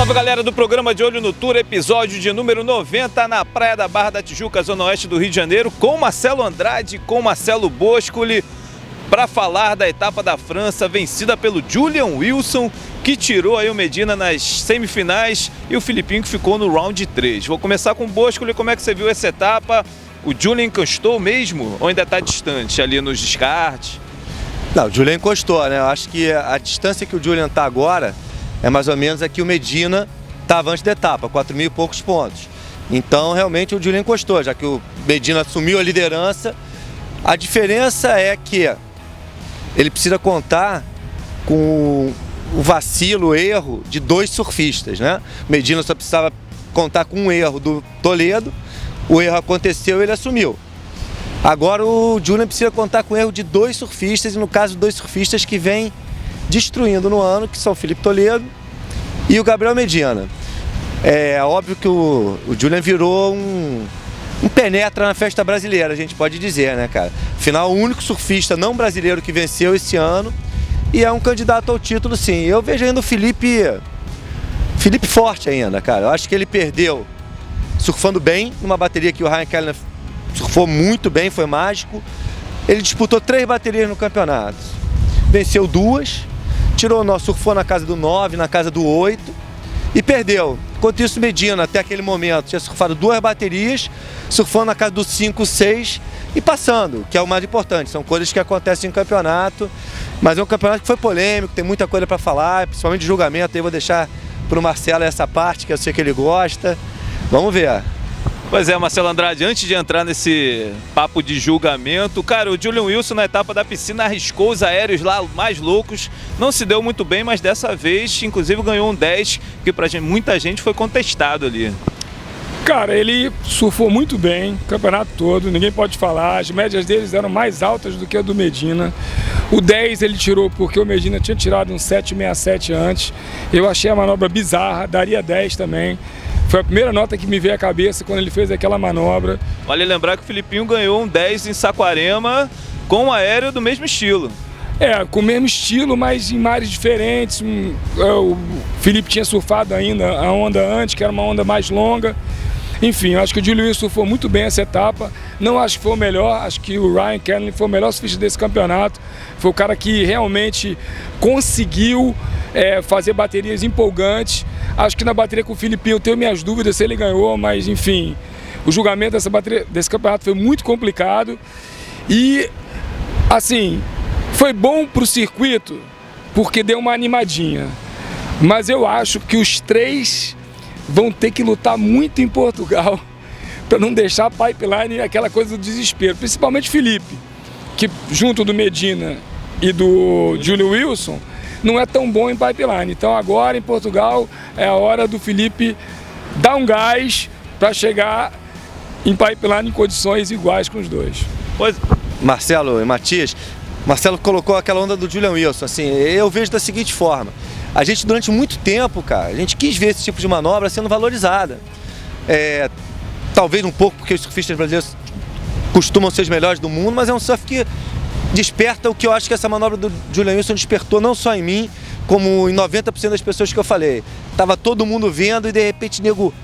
Salve, galera do programa De Olho no Tour, episódio de número 90 na Praia da Barra da Tijuca, zona oeste do Rio de Janeiro, com Marcelo Andrade, com Marcelo Boscoli, para falar da etapa da França, vencida pelo Julian Wilson, que tirou aí o Medina nas semifinais, e o Filipinho que ficou no round 3. Vou começar com o Boscoli. Como é que você viu essa etapa? O Julian encostou mesmo ou ainda está distante ali nos descartes? Não, o Julian encostou, né? Eu acho que a distância que o Julian está agora é mais ou menos a que o Medina estava antes da etapa, 4.000 e poucos pontos. Então, realmente, o Julian encostou, já que o Medina assumiu a liderança. A diferença é que ele precisa contar com o vacilo, o erro de dois surfistas, né? O Medina só precisava contar com um erro do Toledo, o erro aconteceu e ele assumiu. Agora o Julian precisa contar com o erro de dois surfistas, e no caso, dois surfistas que vêm destruindo no ano, que são o Filipe Toledo e o Gabriel Medina. É óbvio que o Julian virou um penetra na festa brasileira, a gente pode dizer, né, cara? Afinal, o único surfista não brasileiro que venceu esse ano e é um candidato ao título, sim. Eu vejo ainda o Filipe forte ainda, cara. Eu acho que ele perdeu surfando bem, numa bateria que o Ryan Kellner surfou muito bem, foi mágico. Ele disputou 3 baterias no campeonato, venceu 2, surfou na casa do 9, na casa do 8 e perdeu. Enquanto isso, Medina, até aquele momento, tinha surfado 2 baterias, surfando na casa do 5, 6 e passando, que é o mais importante. São coisas que acontecem em campeonato, mas é um campeonato que foi polêmico, tem muita coisa para falar, principalmente de julgamento. Aí vou deixar para o Marcelo essa parte, que eu sei que ele gosta. Vamos ver. Pois é, Marcelo Andrade, antes de entrar nesse papo de julgamento, cara, o Julian Wilson na etapa da piscina arriscou os aéreos lá mais loucos, não se deu muito bem, mas dessa vez, inclusive, ganhou um 10, que pra muita gente foi contestado ali. Cara, ele surfou muito bem o campeonato todo, ninguém pode falar, as médias deles eram mais altas do que a do Medina. O 10 ele tirou porque o Medina tinha tirado um 7,67 antes, eu achei a manobra bizarra, daria 10 também. Foi a primeira nota que me veio à cabeça quando ele fez aquela manobra. Vale lembrar que o Filipinho ganhou um 10 em Saquarema com um aéreo do mesmo estilo. É, com o mesmo estilo, mas em mares diferentes. O Felipe tinha surfado ainda a onda antes, que era uma onda mais longa. Enfim, eu acho que o Julian surfou muito bem essa etapa. Não acho que foi o melhor, acho que o Ryan Kellner foi o melhor surfista desse campeonato. Foi o cara que realmente conseguiu fazer baterias empolgantes. Acho que na bateria com o Filipinho eu tenho minhas dúvidas se ele ganhou, mas enfim, o julgamento desse campeonato foi muito complicado. E, assim, foi bom para o circuito porque deu uma animadinha. Mas eu acho que os 3 vão ter que lutar muito em Portugal para não deixar a pipeline aquela coisa do desespero. Principalmente o Filipe, que junto do Medina e do Julian Wilson não é tão bom em pipeline. Então agora em Portugal é a hora do Filipe dar um gás para chegar em pipeline em condições iguais com os dois. Pois, Marcelo e Matias, Marcelo colocou aquela onda do Julian Wilson, assim, eu vejo da seguinte forma: a gente durante muito tempo, cara, a gente quis ver esse tipo de manobra sendo valorizada. Talvez um pouco porque os surfistas brasileiros costumam ser os melhores do mundo, mas é um surf que desperta o que eu acho que essa manobra do Julian Wilson despertou não só em mim, como em 90% das pessoas que eu falei. Tava todo mundo vendo e de repente nego...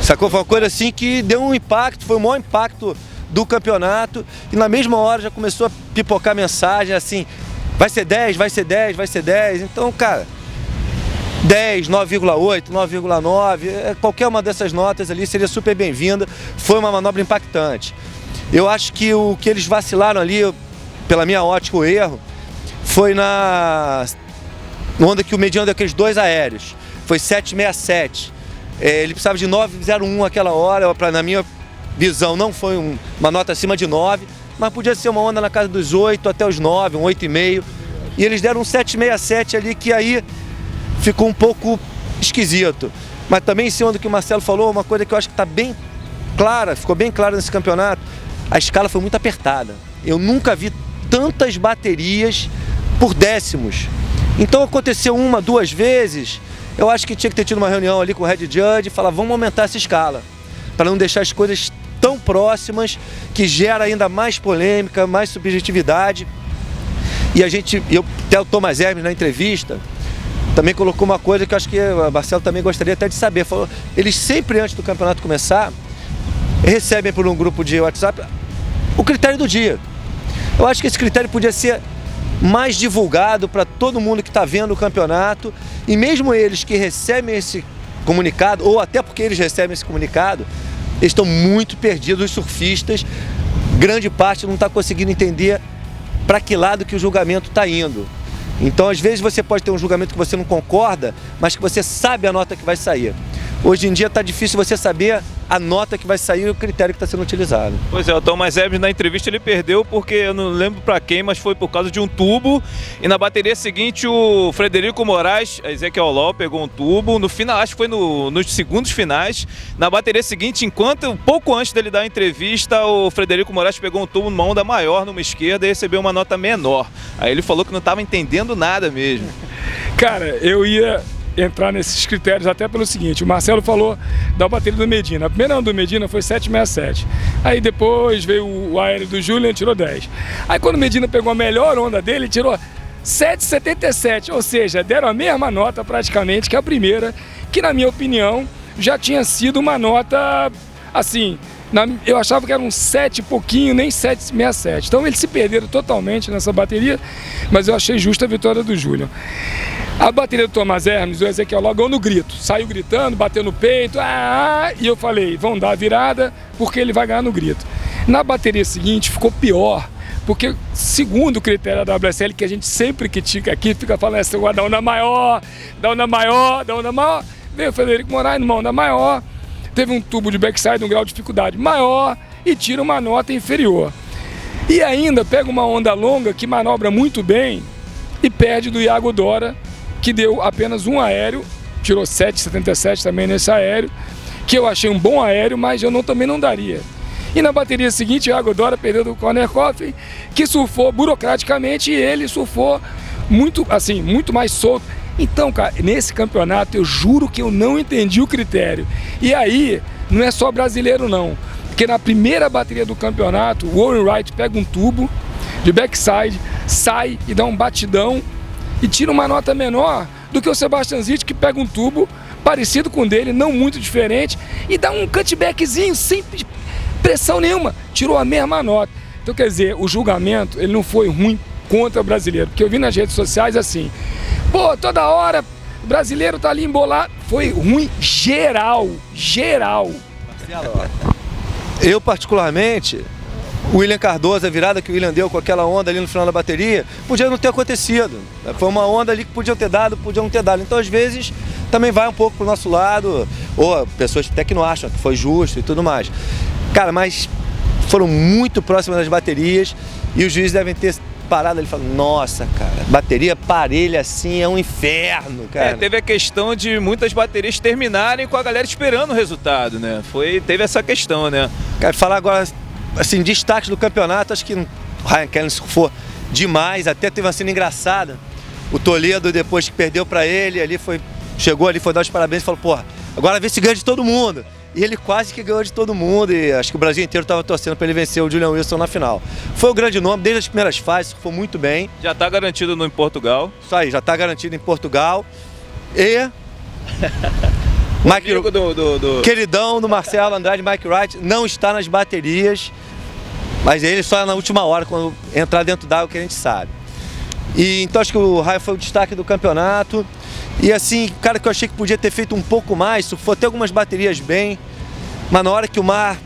Sacou? Foi uma coisa assim que deu um impacto, foi o maior impacto do campeonato, e na mesma hora já começou a pipocar mensagem assim: vai ser 10, vai ser 10, vai ser 10. Então, cara, 10, 9,8, 9,9, qualquer uma dessas notas ali seria super bem-vinda. Foi uma manobra impactante. Eu acho que o que eles vacilaram ali, pela minha ótica, o erro, foi na onda que o Medina deu aqueles 2 aéreos. Foi 7,67. Ele precisava de 9,01 aquela hora. Na minha visão, não foi uma nota acima de 9, mas podia ser uma onda na casa dos 8 até os 9, um 8,5. E eles deram um 7,67 ali, que aí ficou um pouco esquisito. Mas também, em cima do que o Marcelo falou, uma coisa que eu acho que está bem clara, ficou bem clara nesse campeonato: a escala foi muito apertada. Eu nunca vi tantas baterias por décimos. Então aconteceu 1, 2 vezes. Eu acho que tinha que ter tido uma reunião ali com o Head Judge e falar: vamos aumentar essa escala, para não deixar as coisas tão próximas, que gera ainda mais polêmica, mais subjetividade. E até o Thomas Hermes na entrevista também colocou uma coisa que eu acho que o Marcelo também gostaria até de saber. Falou, eles sempre, antes do campeonato começar, recebem por um grupo de WhatsApp o critério do dia. Eu acho que esse critério podia ser mais divulgado para todo mundo que está vendo o campeonato, e mesmo eles que recebem esse comunicado, ou até porque eles recebem esse comunicado, eles estão muito perdidos, os surfistas, grande parte não está conseguindo entender para que lado que o julgamento está indo. Então, às vezes, você pode ter um julgamento que você não concorda, mas que você sabe a nota que vai sair. Hoje em dia está difícil você saber a nota que vai sair e o critério que está sendo utilizado. Pois é, o Thomas Edwards na entrevista ele perdeu porque eu não lembro para quem, mas foi por causa de um tubo. E na bateria seguinte o Frederico Moraes, Ezequiel Law pegou um tubo. No final, acho que foi nos segundos finais. Na bateria seguinte, pouco antes dele dar a entrevista, o Frederico Moraes pegou um tubo numa onda maior, numa esquerda, e recebeu uma nota menor. Aí ele falou que não estava entendendo nada mesmo. Cara, eu ia entrar nesses critérios até pelo seguinte: o Marcelo falou da bateria do Medina. A primeira onda do Medina foi 7,67. Aí depois veio o aéreo do Julian, tirou 10. Aí quando o Medina pegou a melhor onda dele, tirou 7,77. Ou seja, deram a mesma nota praticamente que a primeira, que na minha opinião já tinha sido uma nota assim. Eu achava que era um 7 e pouquinho, nem 7,67. Então eles se perderam totalmente nessa bateria, mas eu achei justa a vitória do Julian. A bateria do Thomas Hermes, o Ezequiel Law ganhou no grito. Saiu gritando, bateu no peito, e eu falei, vão dar a virada, porque ele vai ganhar no grito. Na bateria seguinte ficou pior, porque segundo o critério da WSL, que a gente sempre critica aqui, fica falando assim, dá onda maior, dá onda maior, dá onda maior. Veio o Frederico Moraes numa onda maior, teve um tubo de backside, um grau de dificuldade maior e tira uma nota inferior. E ainda pega uma onda longa que manobra muito bem e perde do Iago Dora, que deu apenas um aéreo, tirou 7,77 também nesse aéreo, que eu achei um bom aéreo, mas eu também não daria. E na bateria seguinte, o Iago Dora perdeu do Conor Coffey, que surfou burocraticamente, e ele surfou muito mais solto. Então, cara, nesse campeonato eu juro que eu não entendi o critério. E aí, não é só brasileiro não, porque na primeira bateria do campeonato, o Warren Wright pega um tubo de backside, sai e dá um batidão, e tira uma nota menor do que o Sebastian Zitt, que pega um tubo parecido com o dele, não muito diferente, e dá um cutbackzinho sem pressão nenhuma, tirou a mesma nota. Então, quer dizer, o julgamento ele não foi ruim contra o brasileiro, porque eu vi nas redes sociais assim, pô, toda hora o brasileiro tá ali embolado. Foi ruim geral. Eu, particularmente, o William Cardoso, a virada que o William deu com aquela onda ali no final da bateria, podia não ter acontecido. Foi uma onda ali que podiam ter dado, podiam não ter dado. Então, às vezes, também vai um pouco pro nosso lado, ou pessoas até que não acham que foi justo e tudo mais. Cara, mas foram muito próximas das baterias e os juízes devem ter parado ali e falado, nossa, cara, bateria parelha assim é um inferno, cara. Teve a questão de muitas baterias terminarem com a galera esperando o resultado, né? Teve essa questão, né? Cara, falar agora, assim, destaques do campeonato, acho que o Ryan Kelly surfou demais, até teve uma cena engraçada. O Toledo, depois que perdeu pra ele, chegou ali, foi dar os parabéns e falou, porra, agora vê se ganha de todo mundo. E ele quase que ganhou de todo mundo, e acho que o Brasil inteiro estava torcendo para ele vencer o Julian Wilson na final. Foi o grande nome, desde as primeiras fases, foi muito bem. Já está garantido em Portugal. Isso aí, já está garantido em Portugal. E... queridão do Marcelo Andrade, Mike Wright, não está nas baterias, mas ele só na última hora, quando entrar dentro d'água, que a gente sabe. E então acho que o Raio foi o destaque do campeonato. E assim, cara, que eu achei que podia ter feito um pouco mais, surfou até algumas baterias bem, mas na hora que o mar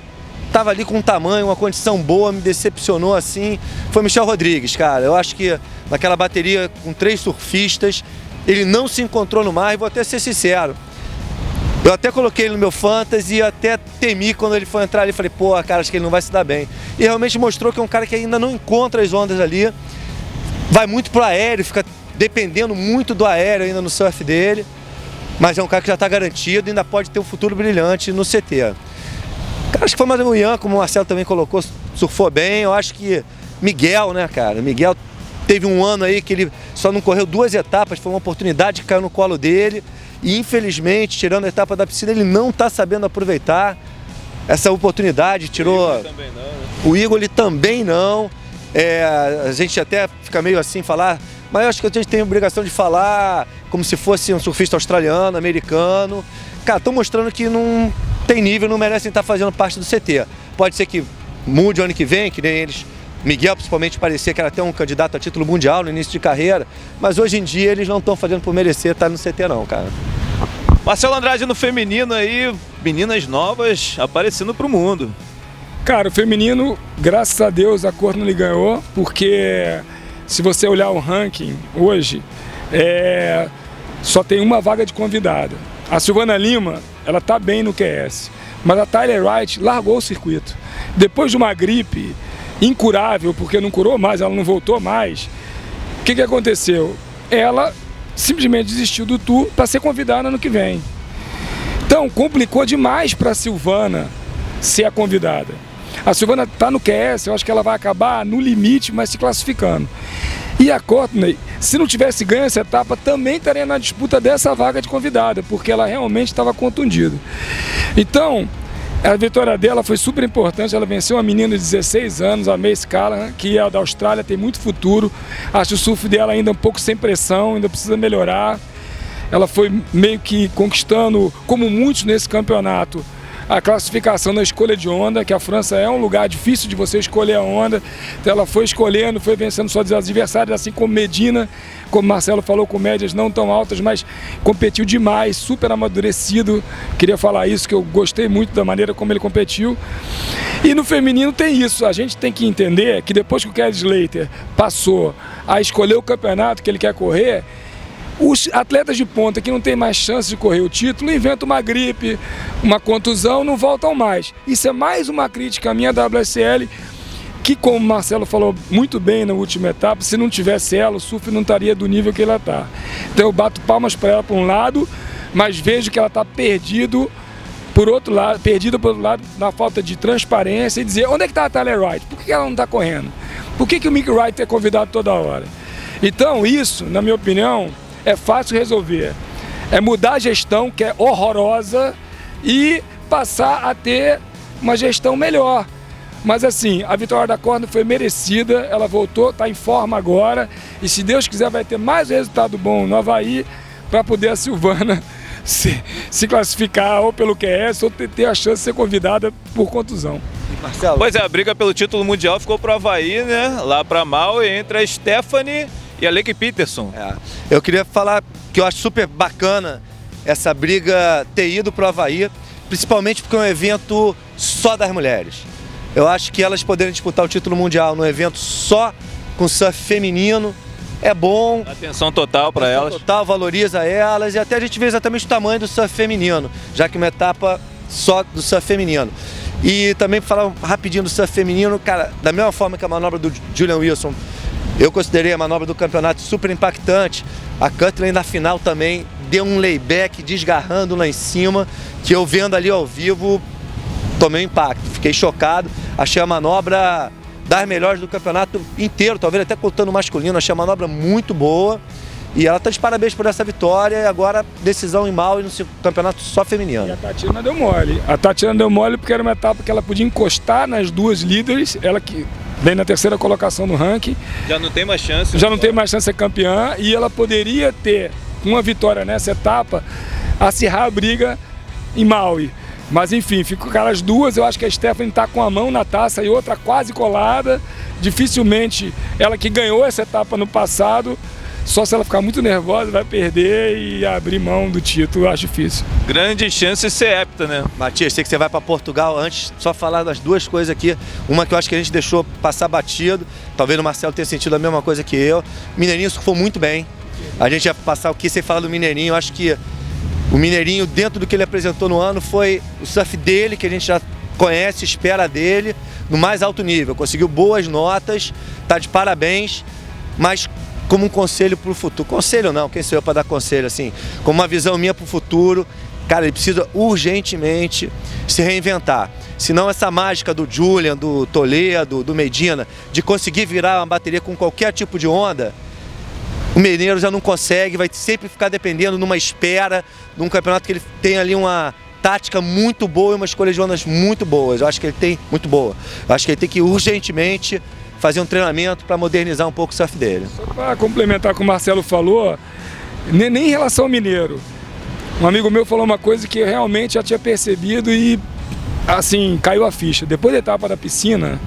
tava ali com um tamanho, uma condição boa, me decepcionou assim, foi Michel Rodrigues, cara. Eu acho que naquela bateria com 3 surfistas, ele não se encontrou no mar, e vou até ser sincero, eu até coloquei ele no meu fantasy e até temi quando ele foi entrar ali, falei, pô, cara, acho que ele não vai se dar bem. E realmente mostrou que é um cara que ainda não encontra as ondas ali, vai muito pro aéreo, fica dependendo muito do aéreo ainda no surf dele, mas é um cara que já está garantido e ainda pode ter um futuro brilhante no CT. Cara, acho que foi mais o Ian, como o Marcelo também colocou, surfou bem. Eu acho que Miguel, né, cara? Miguel teve um ano aí que ele só não correu 2 etapas, foi uma oportunidade que caiu no colo dele e infelizmente, tirando a etapa da piscina, ele não está sabendo aproveitar essa oportunidade, tirou... O Igor ele também não. A gente até fica meio assim falar, mas eu acho que a gente tem a obrigação de falar como se fosse um surfista australiano, americano. Cara, estão mostrando que não tem nível, não merecem estar fazendo parte do CT. Pode ser que mude o ano que vem, que nem eles. Miguel, principalmente, parecia que era até um candidato a título mundial no início de carreira, mas hoje em dia eles não estão fazendo por merecer estar no CT não, cara. Marcelo Andrade no feminino aí, meninas novas aparecendo pro mundo. Cara, o feminino, graças a Deus, a Courtney ganhou, porque se você olhar o ranking hoje, só tem uma vaga de convidada. A Silvana Lima, ela tá bem no QS, mas a Tyler Wright largou o circuito. Depois de uma gripe incurável, porque não curou mais, ela não voltou mais, o que aconteceu? Ela simplesmente desistiu do tour para ser convidada no que vem. Então, complicou demais para a Silvana ser a convidada. A Silvana está no QS, eu acho que ela vai acabar no limite, mas se classificando. E a Courtney, se não tivesse ganho essa etapa, também estaria na disputa dessa vaga de convidada, porque ela realmente estava contundida. Então, a vitória dela foi super importante, ela venceu uma menina de 16 anos, a Mace Callahan, que é da Austrália, tem muito futuro. Acho o surf dela ainda um pouco sem pressão, ainda precisa melhorar. Ela foi meio que conquistando, como muitos nesse campeonato, a classificação na escolha de onda, que a França é um lugar difícil de você escolher a onda. Então ela foi escolhendo, foi vencendo suas adversárias, assim como Medina, como o Marcelo falou, com médias não tão altas, mas competiu demais, super amadurecido. Queria falar isso, que eu gostei muito da maneira como ele competiu. E no feminino tem isso, a gente tem que entender que depois que o Kelly Slater passou a escolher o campeonato que ele quer correr, os atletas de ponta que não tem mais chance de correr o título inventam uma gripe, uma contusão, não voltam mais. Isso é mais uma crítica minha da WSL, que, como o Marcelo falou muito bem na última etapa, se não tivesse ela, o surf não estaria do nível que ela está. Então eu bato palmas para ela por um lado, mas vejo que ela está perdida por outro lado, na falta de transparência e dizer onde é que está a Tyler Wright? Por que ela não está correndo? Por que o Mick Wright é convidado toda hora? Então isso, na minha opinião, é fácil resolver. É mudar a gestão, que é horrorosa, e passar a ter uma gestão melhor. Mas assim, a vitória da Courtney foi merecida, ela voltou, está em forma agora, e se Deus quiser vai ter mais resultado bom no Havaí, para poder a Silvana se classificar ou pelo QS ou ter a chance de ser convidada por contusão. Marcelo. Pois é, a briga pelo título mundial ficou pro Havaí, né? Lá pra Maui, entre a Stephanie e a Lake Peterson. Eu queria falar que eu acho super bacana essa briga ter ido pro Havaí, principalmente porque é um evento só das mulheres. Eu acho que elas poderem disputar o título mundial num evento só com surf feminino é bom. Atenção total para elas. Total, valoriza elas, e até a gente vê exatamente o tamanho do surf feminino, já que uma etapa só do surf feminino. E também falar rapidinho do surf feminino, cara, da mesma forma que a manobra do Julian Wilson, eu considerei a manobra do campeonato super impactante. A Cutler na final também deu um layback desgarrando lá em cima, que eu vendo ali ao vivo tomei um impacto, fiquei chocado. Achei a manobra das melhores do campeonato inteiro, talvez até contando o masculino. Achei a manobra muito boa e ela está de parabéns por essa vitória. E agora decisão em Maui no campeonato só feminino. E a Tatiana deu mole. A Tatiana deu mole porque era uma etapa que ela podia encostar nas duas líderes, ela que vem na terceira colocação no ranking. Já não tem mais chance. Já não tem mais chance de ser campeã, e ela poderia ter uma vitória nessa etapa, acirrar a briga em Maui. Mas enfim, ficam aquelas duas. Eu acho que a Stephanie está com a mão na taça e outra quase colada. Dificilmente ela, que ganhou essa etapa no passado, só se ela ficar muito nervosa vai perder e abrir mão do título. Eu acho difícil. Grande chance de ser hepta, né? Matias, sei que você vai para Portugal. Antes, só falar das duas coisas aqui. Uma que eu acho que a gente deixou passar batido, talvez o Marcelo tenha sentido a mesma coisa que eu. Mineirinho surfou muito bem. A gente ia passar o que sem falar do Mineirinho. Eu acho que o Mineirinho, dentro do que ele apresentou no ano, foi o surf dele, que a gente já conhece, espera dele, no mais alto nível. Conseguiu boas notas, tá de parabéns, mas como um conselho para o futuro. Conselho não, quem sou eu para dar conselho, assim? Como uma visão minha para o futuro, cara, ele precisa urgentemente se reinventar. Senão essa mágica do Julian, do Toledo, do Medina, de conseguir virar uma bateria com qualquer tipo de onda, o mineiro já não consegue, vai sempre ficar dependendo numa espera, de um campeonato que ele tem ali uma tática muito boa e uma escolha de ondas muito boas. Eu acho que ele tem muito boa. Eu acho que ele tem que urgentemente fazer um treinamento para modernizar um pouco o surf dele. Só para complementar o que o Marcelo falou, nem em relação ao mineiro. Um amigo meu falou uma coisa que eu realmente já tinha percebido e, assim, caiu a ficha. Depois da etapa da piscina,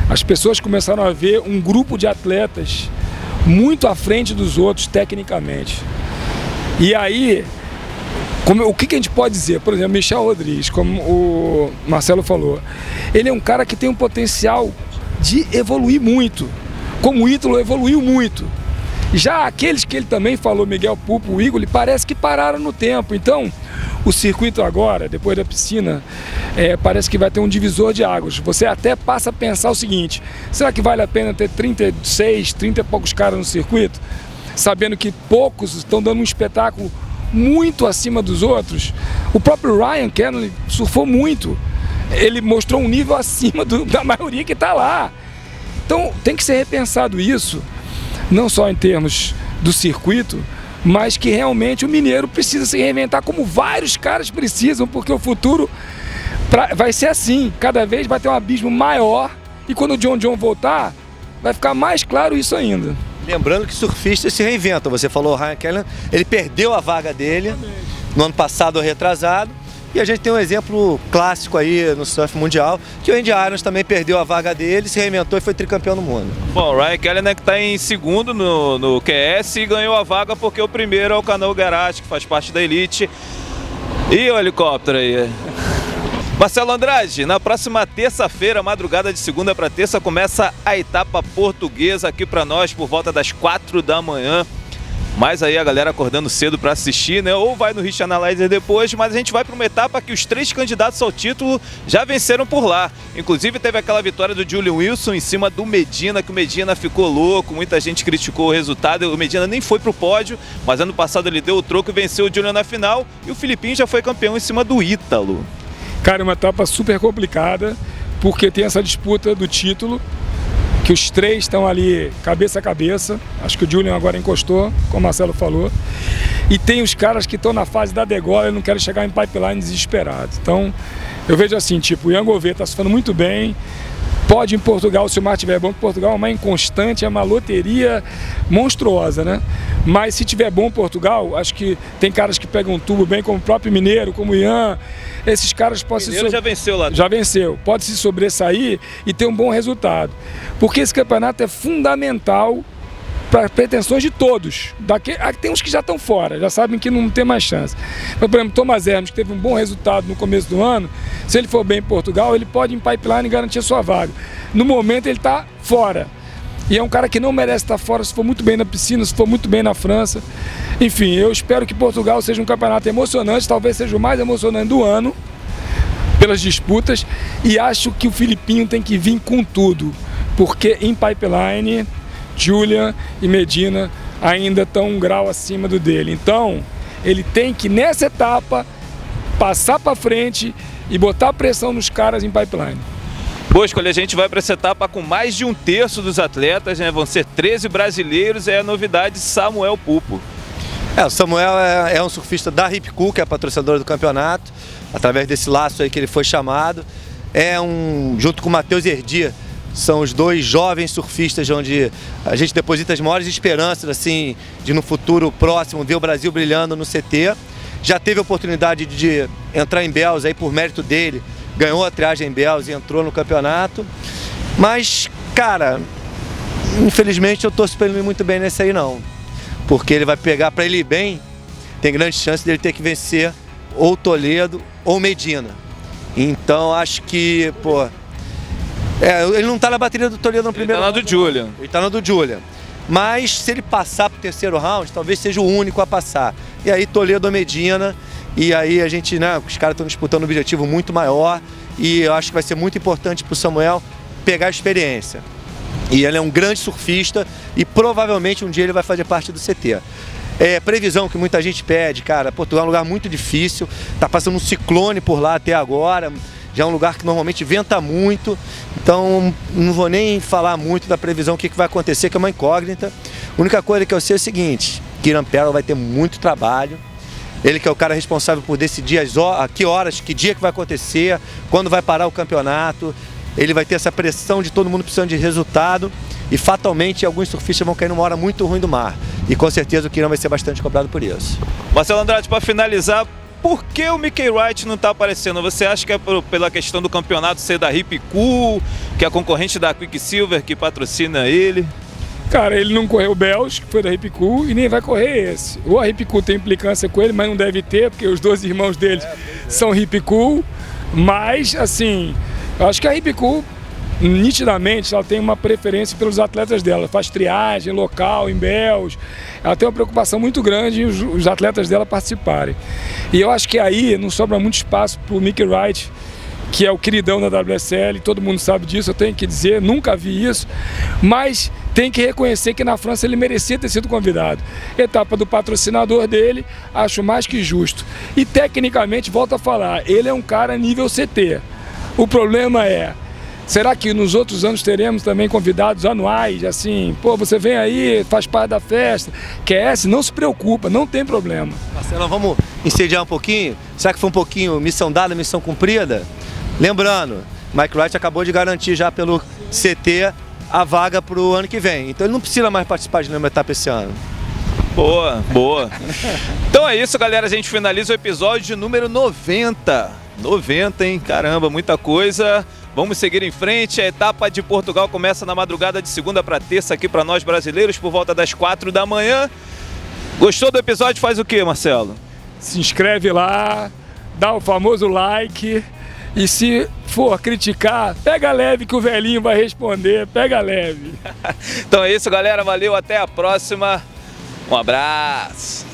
as pessoas começaram a ver um grupo de atletas muito à frente dos outros tecnicamente. E aí, o que a gente pode dizer? Por exemplo, Michel Rodrigues, como o Marcelo falou, ele é um cara que tem um potencial de evoluir muito, como o Ítalo evoluiu muito. Já aqueles que ele também falou, Miguel Pupo, o Igor, parece que pararam no tempo. Então, o circuito agora, depois da piscina, parece que vai ter um divisor de águas. Você até passa a pensar o seguinte: será que vale a pena ter 36, 30 e poucos caras no circuito, sabendo que poucos estão dando um espetáculo muito acima dos outros? O próprio Ryan Kennedy surfou muito. Ele mostrou um nível acima da maioria que está lá. Então, tem que ser repensado isso, não só em termos do circuito, mas que realmente o mineiro precisa se reinventar, como vários caras precisam, porque o futuro vai ser assim, cada vez vai ter um abismo maior, e quando o John voltar, vai ficar mais claro isso ainda. Lembrando que surfistas se reinventam. Você falou, o Ryan Kennedy, ele perdeu a vaga dele no ano passado ou retrasado, e a gente tem um exemplo clássico aí no surf mundial, que o Andy Irons também perdeu a vaga dele, se reinventou e foi tricampeão do mundo. Bom, o Ryan Kennedy, né, que está em segundo no QS e ganhou a vaga porque o primeiro é o Canoa Garage, que faz parte da Elite. E o helicóptero aí? Marcelo Andrade, na próxima terça-feira, madrugada de segunda para terça, começa a etapa portuguesa aqui para nós por volta das 4 da manhã. Mas aí a galera acordando cedo para assistir, né? Ou vai no Rich Analyzer depois, mas a gente vai para uma etapa que os 3 candidatos ao título já venceram por lá. Inclusive teve aquela vitória do Julian Wilson em cima do Medina, que o Medina ficou louco, muita gente criticou o resultado. O Medina nem foi pro pódio, mas ano passado ele deu o troco e venceu o Julian na final. E o Filipinho já foi campeão em cima do Ítalo. Cara, é uma etapa super complicada, porque tem essa disputa do título, que os 3 estão ali cabeça a cabeça. Acho que o Julian agora encostou, como o Marcelo falou. E tem os caras que estão na fase da degola e não querem chegar em pipeline desesperado. Então, eu vejo assim, tipo, o Ian Gouveia está surfando muito bem. Pode em Portugal, se o mar estiver bom, que Portugal é uma inconstante, é uma loteria monstruosa, né? Mas se tiver bom Portugal, acho que tem caras que pegam um tubo bem, como o próprio Mineiro, como o Ian. Esses caras podem se... Mineiro já venceu lá. Já venceu. Pode se sobressair e ter um bom resultado. Porque esse campeonato é fundamental para pretensões de todos. Tem uns que já estão fora, já sabem que não tem mais chance. Mas, por exemplo, Thomas Hermes, que teve um bom resultado no começo do ano, se ele for bem em Portugal, ele pode em pipeline garantir a sua vaga. No momento ele está fora. E é um cara que não merece estar fora, se for muito bem na piscina, se for muito bem na França. Enfim, eu espero que Portugal seja um campeonato emocionante, talvez seja o mais emocionante do ano, pelas disputas, e acho que o Filipinho tem que vir com tudo, porque em pipeline, Julian e Medina ainda estão um grau acima do dele. Então, ele tem que, nessa etapa, passar para frente e botar pressão nos caras em pipeline. Boscoli, a gente vai para essa etapa com mais de 1/3 dos atletas, né? Vão ser 13 brasileiros, é a novidade Samuel Pupo. O Samuel é um surfista da Ripcool, que é a patrocinadora do campeonato, através desse laço aí que ele foi chamado. Junto com o Matheus Erdi, são os 2 jovens surfistas onde a gente deposita as maiores esperanças assim, de no futuro próximo ver o Brasil brilhando no CT. Já teve a oportunidade de entrar em Bells aí por mérito dele, ganhou a triagem em Bells e entrou no campeonato. Mas, cara, infelizmente eu torço para ele não ir muito bem nesse aí não. Porque ele vai pegar, para ele ir bem, tem grande chance dele ter que vencer ou Toledo ou Medina. Então acho que, ele não tá na bateria do Toledo no primeiro round. Ele tá na do Julian. Ele tá na do Julian. Mas se ele passar pro terceiro round, talvez seja o único a passar. E aí Toledo ou Medina, e aí a gente, né, os caras estão disputando um objetivo muito maior, e eu acho que vai ser muito importante pro Samuel pegar a experiência. E ele é um grande surfista e provavelmente um dia ele vai fazer parte do CT. Previsão que muita gente pede, cara, Portugal é um lugar muito difícil, tá passando um ciclone por lá até agora, já é um lugar que normalmente venta muito, então não vou nem falar muito da previsão, o que vai acontecer, que é uma incógnita. A única coisa que eu sei é o seguinte, Kieran Perel vai ter muito trabalho, ele que é o cara responsável por decidir a que horas, que dia que vai acontecer, quando vai parar o campeonato. Ele vai ter essa pressão de todo mundo precisando de resultado e fatalmente alguns surfistas vão cair numa hora muito ruim do mar. e com certeza o Quirão vai ser bastante cobrado por isso. Marcelo Andrade, para finalizar, por que o Mickey Wright não está aparecendo? Você acha que é pela questão do campeonato ser da Hip Cool, que é a concorrente da Quicksilver que patrocina ele? Cara, ele não correu o Bells, que foi da Hip Cool, e nem vai correr esse. Ou a Hip Cool tem implicância com ele, mas não deve ter, porque os dois irmãos dele são Hip Cool. Mas, assim, eu acho que a Hip Cool, nitidamente, ela tem uma preferência pelos atletas dela. Faz triagem local, em Bells. Ela tem uma preocupação muito grande em os atletas dela participarem. E eu acho que aí não sobra muito espaço para o Mickey Wright, que é o queridão da WSL, todo mundo sabe disso, eu tenho que dizer, nunca vi isso, mas tem que reconhecer que na França ele merecia ter sido convidado. Etapa do patrocinador dele, acho mais que justo. E tecnicamente, volto a falar, ele é um cara nível CT. O problema é, será que nos outros anos teremos também convidados anuais, assim, pô, você vem aí, faz parte da festa, QS, não se preocupa, não tem problema. Marcelo, vamos incendiar um pouquinho? Será que foi um pouquinho missão dada, missão cumprida? Lembrando, Mike Wright acabou de garantir já pelo CT a vaga para o ano que vem. Então ele não precisa mais participar de nenhuma etapa esse ano. Boa, boa. Então é isso, galera. A gente finaliza o episódio de número 90. 90, hein? Caramba, muita coisa. Vamos seguir em frente. A etapa de Portugal começa na madrugada de segunda para terça aqui para nós brasileiros, por volta das 4 da manhã. Gostou do episódio? Faz o quê, Marcelo? Se inscreve lá, dá o famoso like. E se for criticar, pega leve que o velhinho vai responder, pega leve. Então é isso, galera. Valeu, até a próxima. Um abraço.